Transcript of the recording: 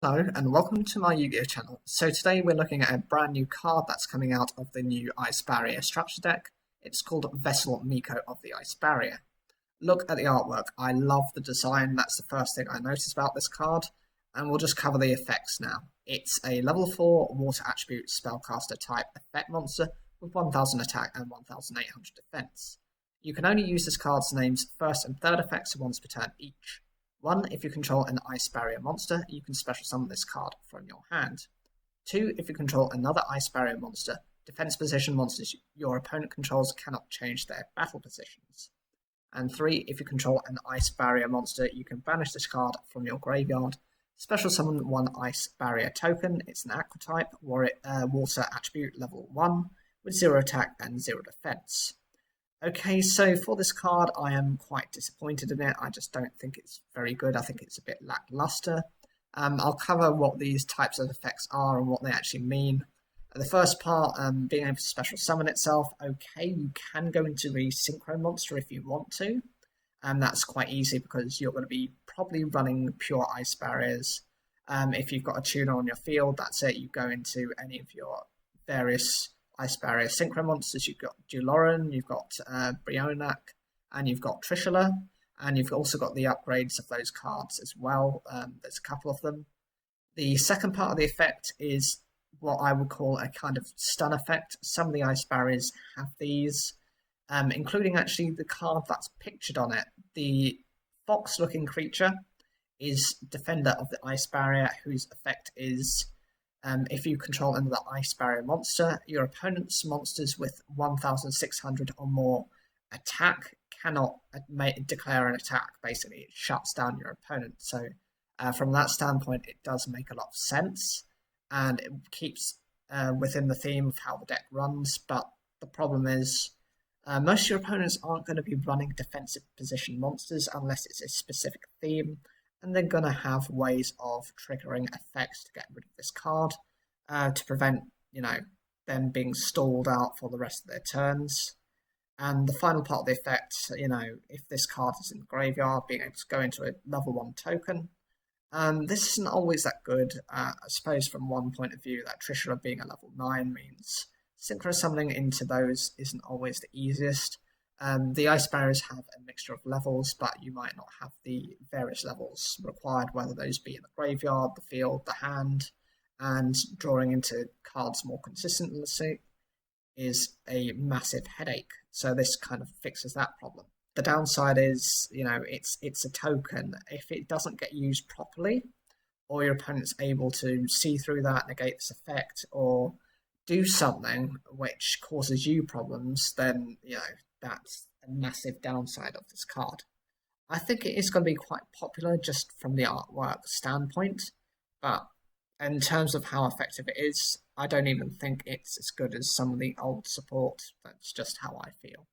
Hello and welcome to my Yu-Gi-Oh channel. So today we're looking at a brand new card that's coming out of the new Ice Barrier structure deck. It's called Vessel Miko of the Ice Barrier. Look at the artwork. I love the design. That's the first thing I noticed about this card. And we'll just cover the effects now. It's a level 4 water attribute spellcaster type effect monster with 1000 attack and 1800 defense. You can only use this card's name's first and third effects once per turn each. 1. If you control an Ice Barrier monster, you can special summon this card from your hand. 2. If you control another Ice Barrier monster, defense position monsters your opponent controls cannot change their battle positions. And 3. If you control an Ice Barrier monster, you can banish this card from your graveyard. Special summon one Ice Barrier token. It's an Aqua type, water attribute level 1, with 0 attack and 0 defense. Okay, so for this card, I am quite disappointed in it. I just don't think it's very good. I think it's a bit lackluster. I'll cover what these types of effects are and what they actually mean. The first part, being able to special summon itself. Okay, you can go into the Synchro monster if you want to. And that's quite easy because you're going to be probably running pure Ice Barriers. If you've got a tuner on your field, that's it. You go into any of your various Ice Barrier Synchro monsters. You've got Duloran, you've got Brionac, and you've got Trishula, and you've also got the upgrades of those cards as well. There's a couple of them. The second part of the effect is what I would call a kind of stun effect. Some of the Ice Barriers have these, including actually the card that's pictured on it. The fox-looking creature is Defender of the Ice Barrier, whose effect is if you control another Ice Barrier monster, your opponent's monsters with 1600 or more attack cannot declare an attack. Basically, it shuts down your opponent. So from that standpoint, it does make a lot of sense, and it keeps within the theme of how the deck runs. But the problem is most of your opponents aren't going to be running defensive position monsters unless it's a specific theme, and they're going to have ways of triggering effects to get rid of this card to prevent, them being stalled out for the rest of their turns. And the final part of the effect, if this card is in the graveyard, being able to go into a level 1 token. This isn't always that good. I suppose from one point of view, that Trishula being a level 9 means synchro summoning into those isn't always the easiest. The Ice Barriers have a mixture of levels, but you might not have the various levels required, whether those be in the graveyard, the field, the hand, and drawing into cards more consistently is a massive headache. So this kind of fixes that problem. The downside is, it's a token. If it doesn't get used properly, or your opponent's able to see through that, negate this effect, or do something which causes you problems, then, that's a massive downside of this card. I think it is going to be quite popular just from the artwork standpoint, but in terms of how effective it is, I don't even think it's as good as some of the old support. That's just how I feel.